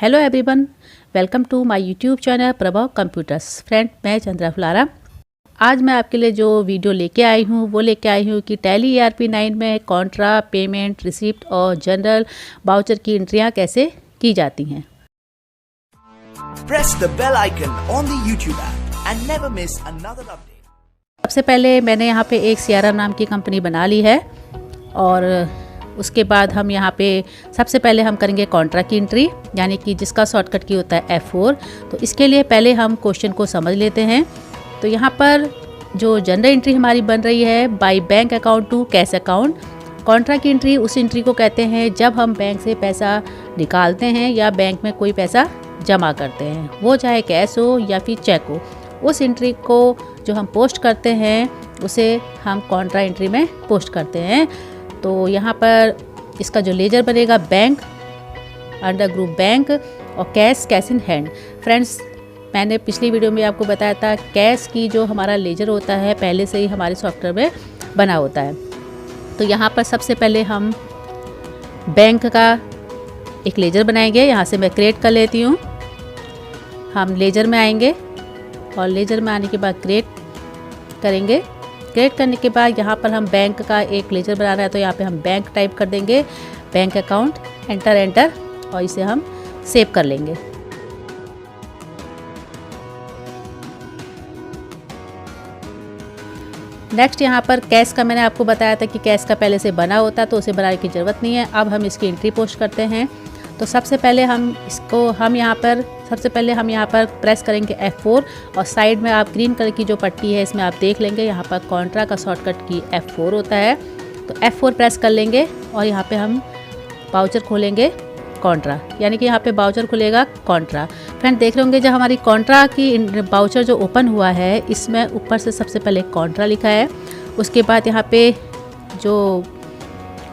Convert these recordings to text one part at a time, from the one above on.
Hello everyone, welcome to my YouTube channel Prabha computers. Friend, मैं चंद्रा फुलारा। आज मैं आपके लिए जो वीडियो लेके आई हूँ वो लेके आई हूँ कि टैली ERP 9 में कॉन्ट्रा, पेमेंट, रिसिप्ट और जनरल वाउचर की एंट्रियाँ कैसे की जाती हैं। Press the bell icon on the YouTube app and never miss another update. सबसे पहले मैंने यहाँ पे एक CRM नाम की कंपनी बना ली है और उसके बाद हम यहाँ पे सबसे पहले हम करेंगे कॉन्ट्रा की एंट्री, यानी कि जिसका शॉर्टकट की होता है F4। तो इसके लिए पहले हम क्वेश्चन को समझ लेते हैं। तो यहाँ पर जो जनरल एंट्री हमारी बन रही है by bank account to cash account. Contra की एंट्री उस एंट्री को कहते हैं जब हम बैंक से पैसा निकालते हैं या बैंक में कोई पैसा जमा करते हैं, वो चाहे कैश हो या फिर चेक हो। उस एंट्री को जो हम पोस्ट करते हैं उसे हम कॉन्ट्रा एंट्री में पोस्ट करते हैं। तो यहाँ पर इसका जो लेजर बनेगा बैंक, अंडर ग्रुप बैंक और कैश इन हैंड। फ्रेंड्स, मैंने पिछली वीडियो में आपको बताया था कैश की जो हमारा लेजर होता है पहले से ही हमारे सॉफ्टवेयर में बना होता है। तो यहाँ पर सबसे पहले हम बैंक का एक लेजर बनाएंगे। यहाँ से मैं क्रिएट कर लेती हूँ। हम लेजर में आएंगे और लेजर में आने के बाद क्रिएट करेंगे। क्रिएट करने के बाद यहाँ पर हम बैंक का एक लेजर बनाना है, तो यहाँ पे हम बैंक टाइप कर देंगे, बैंक अकाउंट, एंटर और इसे हम सेव कर लेंगे। नेक्स्ट यहाँ पर कैश का मैंने आपको बताया था कि कैश का पहले से बना होता है तो उसे बनाने की ज़रूरत नहीं है। अब हम इसकी एंट्री पोस्ट करते हैं। तो सबसे पहले हम यहाँ पर प्रेस करेंगे F4 और साइड में आप ग्रीन कलर की जो पट्टी है इसमें आप देख लेंगे यहाँ पर कॉन्ट्रा का शॉर्टकट की F4 होता है। तो F4 प्रेस कर लेंगे और यहाँ पे हम वाउचर खोलेंगे कॉन्ट्रा, यानी कि यहाँ पे वाउचर खुलेगा कॉन्ट्रा। फ्रेंड, देख रहे होंगे जब हमारी कॉन्ट्रा की वाउचर जो ओपन हुआ है इसमें ऊपर से सबसे पहले कॉन्ट्रा लिखा है, उसके बाद यहाँ पे जो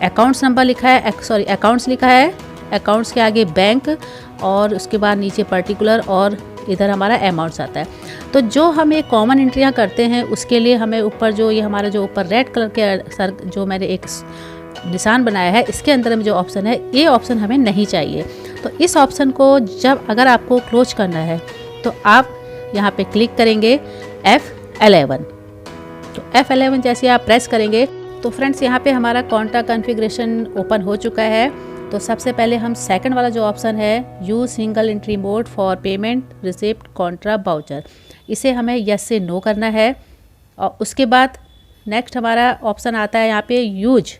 अकाउंट्स नंबर लिखा है, अकाउंट्स लिखा है, अकाउंट्स के आगे बैंक और उसके बाद नीचे पर्टिकुलर और इधर हमारा अमाउंट्स आता है। तो जो हम एक कॉमन एंट्रियाँ करते हैं उसके लिए हमें ऊपर जो ये हमारा जो ऊपर रेड कलर के जो मैंने एक निशान बनाया है इसके अंदर में जो ऑप्शन है ये ऑप्शन हमें नहीं चाहिए। तो इस ऑप्शन को जब अगर आपको क्लोज करना है तो आप यहाँ पे क्लिक करेंगे F11। तो F11 जैसे आप प्रेस करेंगे तो फ्रेंड्स यहाँ पे हमारा कॉन्ट्रा कॉन्फ़िगरेशन ओपन हो चुका है। तो सबसे पहले हम सेकंड वाला जो ऑप्शन है use single entry mode for payment, receipt, Contra, voucher, इसे हमें यस से नो करना है। और उसके बाद नेक्स्ट हमारा ऑप्शन आता है यहाँ पे use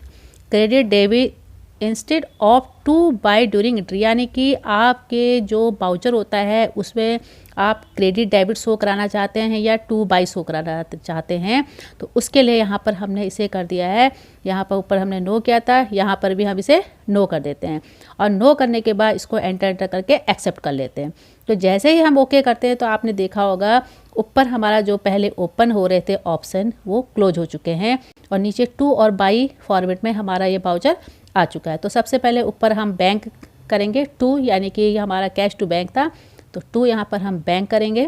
credit debit instead of to by during entry, यानी कि आपके जो वाउचर होता है उसमें आप क्रेडिट डेबिट शो कराना चाहते हैं या टू बाय शो कराना चाहते हैं। तो उसके लिए यहाँ पर हमने इसे कर दिया है, यहाँ पर ऊपर हमने नो किया था, यहाँ पर भी हम इसे नो कर देते हैं और नो करने के बाद इसको एंटर करके एक्सेप्ट कर लेते हैं। तो जैसे ही हम ओके करते हैं तो आपने देखा होगा ऊपर हमारा जो पहले ओपन हो रहे थे ऑप्शन वो क्लोज हो चुके हैं और नीचे टू और बाई फॉर्मेट में हमारा ये वाउचर आ चुका है। तो सबसे पहले ऊपर हम बैंक करेंगे टू, यानी कि हमारा कैश टू बैंक था तो टू यहाँ पर हम बैंक करेंगे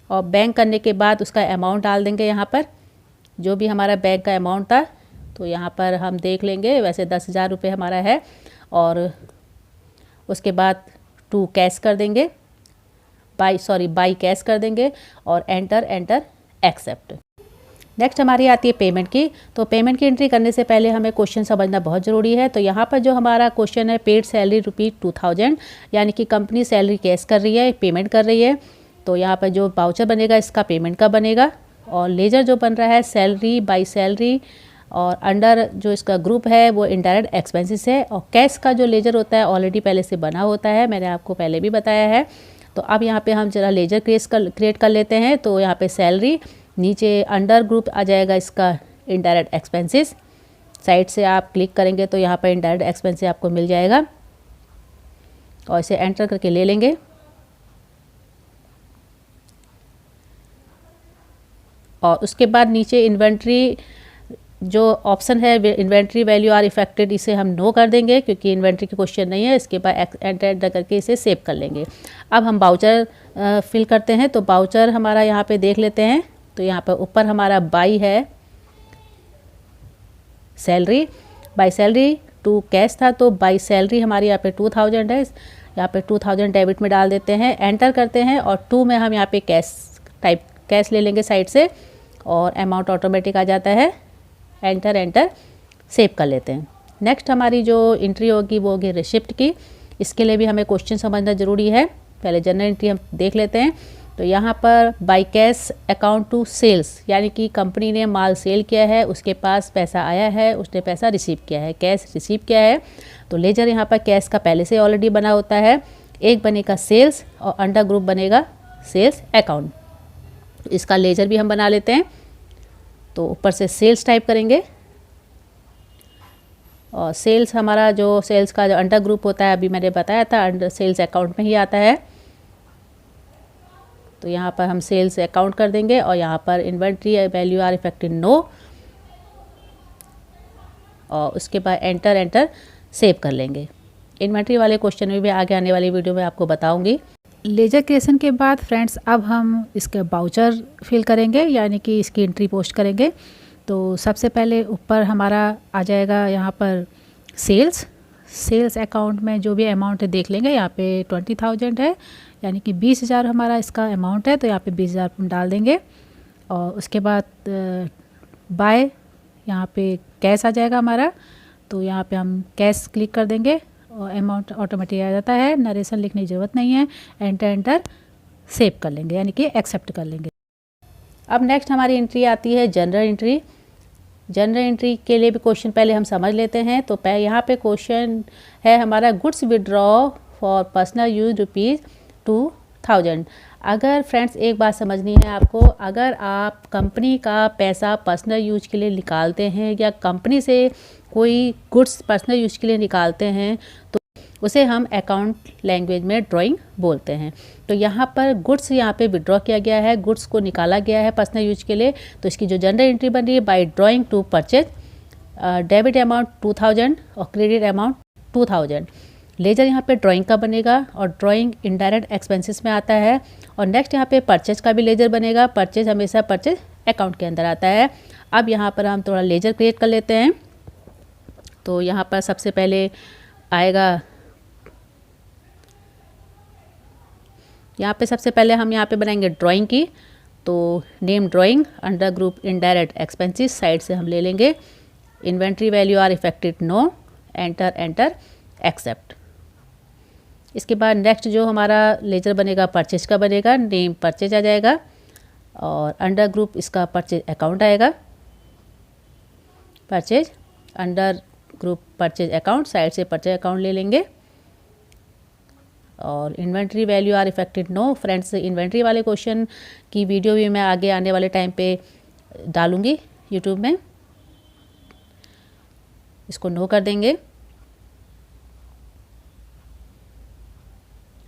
और बैंक करने के बाद उसका अमाउंट डाल देंगे यहाँ पर जो भी हमारा बैंक का अमाउंट था। तो यहाँ पर हम देख लेंगे, वैसे 10,000 रुपये हमारा है और उसके बाद टू कैश कर देंगे, बाई कैश कर देंगे और एंटर एक्सेप्ट। नेक्स्ट हमारी आती है पेमेंट की। तो पेमेंट की एंट्री करने से पहले हमें क्वेश्चन समझना बहुत ज़रूरी है। तो यहाँ पर जो हमारा क्वेश्चन है पेड सैलरी ₹2000, यानी कि कंपनी सैलरी कैश कर रही है, पेमेंट कर रही है। तो यहाँ पर जो वाउचर बनेगा इसका पेमेंट का बनेगा और लेजर जो बन रहा है सैलरी बाई सैलरी और अंडर जो इसका ग्रुप है वो इनडायरेक्ट एक्सपेंसेस है। और कैश का जो लेजर होता है ऑलरेडी पहले से बना होता है, मैंने आपको पहले भी बताया है। तो अब यहाँ पे हम जरा लेजर क्रिएट कर लेते हैं। तो यहाँ पे सैलरी, नीचे अंडर ग्रुप आ जाएगा इसका इनडायरेक्ट एक्सपेंसेस। साइड से आप क्लिक करेंगे तो यहाँ पर इनडायरेक्ट एक्सपेंसेस आपको मिल जाएगा और इसे एंटर करके ले लेंगे। और उसके बाद नीचे इन्वेंट्री जो ऑप्शन है इन्वेंट्री वैल्यू आर इफेक्टेड, इसे हम नो कर देंगे क्योंकि इन्वेंट्री की क्वेश्चन नहीं है। इसके बाद एंटर करके इसे सेव कर लेंगे। अब हम वाउचर फिल करते हैं। तो वाउचर हमारा यहाँ पे देख लेते हैं। तो यहाँ पर ऊपर हमारा बाई है salary, by salary to cash था, तो बाई सैलरी हमारी यहाँ पे 2000 है, यहाँ पे 2000 डेबिट में डाल देते हैं, एंटर करते हैं और 2 में हम यहाँ पे कैश ले लेंगे साइड से और अमाउंट ऑटोमेटिक आ जाता है, एंटर सेव कर लेते हैं। नेक्स्ट हमारी जो एंट्री होगी वो होगी रिसिप्ट की। इसके लिए भी हमें क्वेश्चन समझना ज़रूरी है। पहले जनरल एंट्री हम देख लेते हैं। तो यहाँ पर by cash account to sales, यानी कि कंपनी ने माल सेल किया है, उसके पास पैसा आया है, उसने पैसा रिसीव किया है, कैश रिसीव किया है। तो लेजर यहाँ पर कैश का पहले से ऑलरेडी बना होता है। एक बनेगा सेल्स और अंडर ग्रुप बनेगा सेल्स अकाउंट। तो इसका लेजर भी हम बना लेते हैं। तो ऊपर से सेल्स टाइप करेंगे और सेल्स हमारा जो सेल्स का जो अंडर ग्रुप होता है, अभी मैंने बताया था, अंडर सेल्स अकाउंट में ही आता है। तो यहाँ पर हम सेल्स अकाउंट कर देंगे और यहाँ पर inventory value are affected no, और उसके बाद एंटर सेव कर लेंगे। इन्वेंट्री वाले क्वेश्चन में भी आगे आने वाली वीडियो में आपको बताऊंगी। लेजर क्रिएशन के बाद फ्रेंड्स अब हम इसके बाउचर फिल करेंगे, यानी कि इसकी एंट्री पोस्ट करेंगे। तो सबसे पहले ऊपर हमारा आ जाएगा यहाँ पर सेल्स अकाउंट में जो भी अमाउंट है देख लेंगे। यहाँ पे 20,000 है, यानी कि 20,000 हमारा इसका अमाउंट है, तो यहाँ पे 20,000 डाल देंगे। और उसके बाद बाय यहाँ पे कैश आ जाएगा हमारा, तो यहाँ पे हम कैश क्लिक कर देंगे और अमाउंट ऑटोमेटिक आ जाता है, नरेशन लिखने की ज़रूरत नहीं है, एंटर सेव कर लेंगे, यानी कि एक्सेप्ट कर लेंगे। अब नेक्स्ट हमारी एंट्री आती है जनरल एंट्री। जनरल एंट्री के लिए भी क्वेश्चन पहले हम समझ लेते हैं। तो यहाँ पे क्वेश्चन है हमारा goods withdraw for personal use ₹2,000। अगर फ्रेंड्स एक बात समझनी है आपको, अगर आप कंपनी का पैसा पर्सनल यूज के लिए निकालते हैं या कंपनी से कोई गुड्स पर्सनल यूज के लिए निकालते हैं तो उसे हम अकाउंट लैंग्वेज में ड्राइंग बोलते हैं। तो यहाँ पर गुड्स यहाँ पे विड्रॉ किया गया है, गुड्स को निकाला गया है पर्सनल यूज के लिए। तो इसकी जो जनरल एंट्री बन रही है, by drawing to purchase, debit amount 2000 और क्रेडिट अमाउंट 2000। लेजर यहाँ पे ड्राइंग का बनेगा और ड्राइंग इनडायरेक्ट एक्सपेंसेस में आता है। और नेक्स्ट यहाँ पे परचेज का भी लेजर बनेगा, परचेज हमेशा परचेज अकाउंट के अंदर आता है। अब यहाँ पर हम थोड़ा लेजर क्रिएट कर लेते हैं। तो यहाँ पर सबसे पहले आएगा, यहाँ पे सबसे पहले हम यहाँ पे बनाएंगे ड्राइंग की। तो name drawing, under group indirect expenses, side से हम ले लेंगे inventory value are affected no, enter accept. इसके बाद नेक्स्ट जो हमारा लेजर बनेगा परचेज का बनेगा, नेम परचेज आ जाएगा और अंडर ग्रुप इसका परचेज अकाउंट आएगा, purchase under group purchase account, side से परचेज अकाउंट ले लेंगे। और inventory value are affected no. Friends inventory वाले क्वेश्चन की वीडियो भी मैं आगे आने वाले टाइम पे डालूंगी यूट्यूब में, इसको नो कर देंगे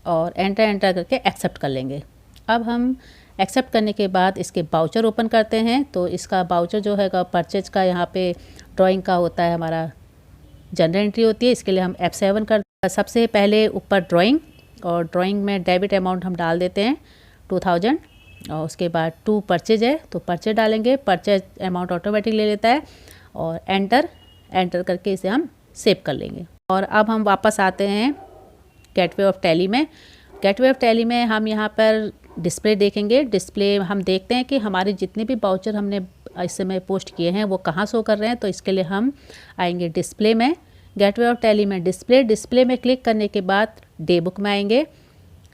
और एंटर करके एक्सेप्ट कर लेंगे। अब हम एक्सेप्ट करने के बाद इसके बाउचर ओपन करते हैं। तो इसका बाउचर जो है परचेज का, यहाँ पे ड्राइंग का होता है, हमारा जनरल एंट्री होती है। इसके लिए हम F7 करते हैं। सबसे पहले ऊपर ड्राइंग, और ड्राइंग में डेबिट अमाउंट हम डाल देते हैं 2000 और उसके बाद 2 परचेज है तो परचेज डालेंगे, परचेज अमाउंट ऑटोमेटिक ले लेता है और एंटर करके इसे हम सेव कर लेंगे। और अब हम वापस आते हैं गेटवे ऑफ टैली में। गेटवे ऑफ टैली में हम यहाँ पर डिस्प्ले देखेंगे। डिस्प्ले हम देखते हैं कि हमारे जितने भी बाउचर हमने इस समय पोस्ट किए हैं वो कहाँ शो कर रहे हैं। तो इसके लिए हम आएंगे डिस्प्ले में, गेटवे ऑफ टैली में डिस्प्ले में क्लिक करने के बाद डे बुक में आएंगे।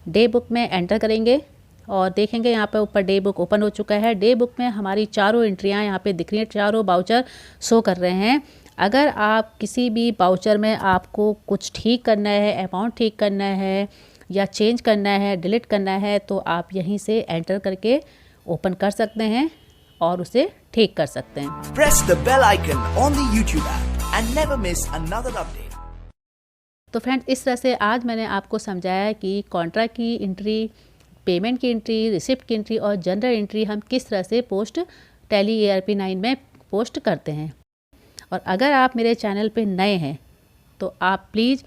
डे बुक में एंटर करेंगे और देखेंगे यहाँ पर ऊपर डे बुक ओपन हो चुका है। डे बुक में हमारी चारों एंट्रियाँ यहाँ पे दिख रही हैं, चारों बाउचर शो कर रहे हैं। अगर आप किसी भी बाउचर में आपको कुछ ठीक करना है, अमाउंट ठीक करना है या चेंज करना है, डिलीट करना है, तो आप यहीं से एंटर करके ओपन कर सकते हैं और उसे ठीक कर सकते हैं। Press the bell icon on the YouTube app and never miss another update. तो फ्रेंड्स इस तरह से आज मैंने आपको समझाया कि कॉन्ट्रैक्ट की एंट्री, पेमेंट की एंट्री, रिसिप्ट की एंट्री और जनरल एंट्री हम किस तरह से पोस्ट टैली ARP9 में पोस्ट करते हैं। और अगर आप मेरे चैनल पे नए हैं तो आप प्लीज़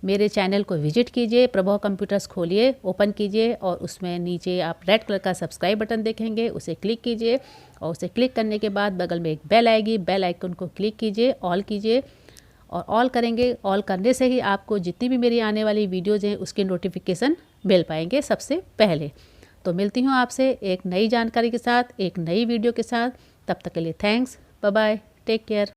मेरे चैनल को विजिट कीजिए, प्रभव कंप्यूटर्स खोलिए, ओपन कीजिए और उसमें नीचे आप रेड कलर का सब्सक्राइब बटन देखेंगे, उसे क्लिक कीजिए और उसे क्लिक करने के बाद बगल में एक बेल आएगी, बेल आइकन को क्लिक कीजिए, ऑल कीजिए और ऑल करेंगे। ऑल करने से ही आपको जितनी भी मेरी आने वाली वीडियोज़ हैं उसके नोटिफिकेशन मिल पाएंगे सबसे पहले। तो मिलती हूँ आपसे एक नई जानकारी के साथ, एक नई वीडियो के साथ। तब तक के लिए thanks, bye bye, take care.